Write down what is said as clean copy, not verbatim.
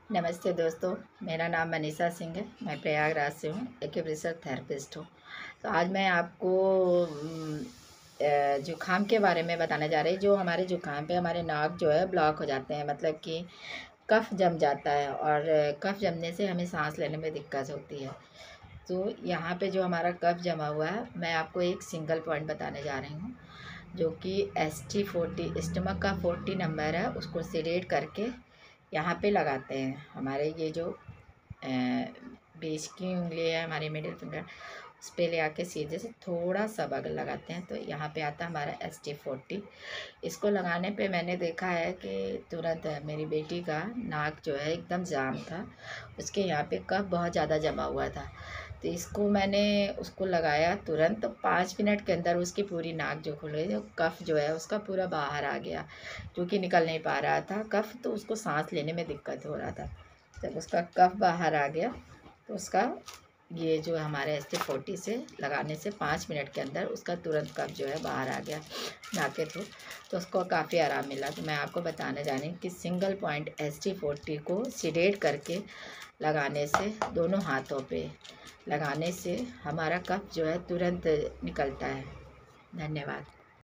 नमस्ते दोस्तों, मेरा नाम मनीषा सिंह है। मैं प्रयागराज से हूँ, एक्यूप्रेशर थेरेपिस्ट हूँ। तो आज मैं आपको जुकाम के बारे में बताने जा रही। जो हमारे जुकाम पे हमारे नाक जो है ब्लॉक हो जाते हैं, मतलब कि कफ जम जाता है और कफ जमने से हमें सांस लेने में दिक्कत होती है। तो यहाँ पे जो हमारा कफ जमा हुआ है, मैं आपको एक सिंगल पॉइंट बताने जा रही हूँ, जो कि ST40 स्टमक का 40 नंबर है। उसको सिलेक्ट करके यहाँ पे लगाते हैं। हमारे ये जो बीच की उंगली है, हमारी मिडिल फिंगर, उस पर ले आके सीधे से थोड़ा सा बगल लगाते हैं, तो यहाँ पे आता है हमारा ST40। इसको लगाने पे मैंने देखा है कि तुरंत मेरी बेटी का नाक जो है एकदम जाम था, उसके यहाँ पे कफ बहुत ज़्यादा जमा हुआ था। तो इसको मैंने उसको लगाया तुरंत, तो 5 मिनट के अंदर उसकी पूरी नाक जो खुल गई, जो कफ जो है उसका पूरा बाहर आ गया, क्योंकि निकल नहीं पा रहा था कफ, तो उसको सांस लेने में दिक्कत हो रहा था। जब उसका कफ बाहर आ गया तो उसका ये जो हमारे ST40 से लगाने से 5 मिनट के अंदर उसका तुरंत कफ जो है बाहर आ गया नाक के थ्रू, तो उसको काफ़ी आराम मिला। तो मैं आपको बताने जा रही हूँ कि सिंगल पॉइंट ST40 को सिलेक्ट करके लगाने से, दोनों हाथों पे लगाने से हमारा कफ जो है तुरंत निकलता है। धन्यवाद।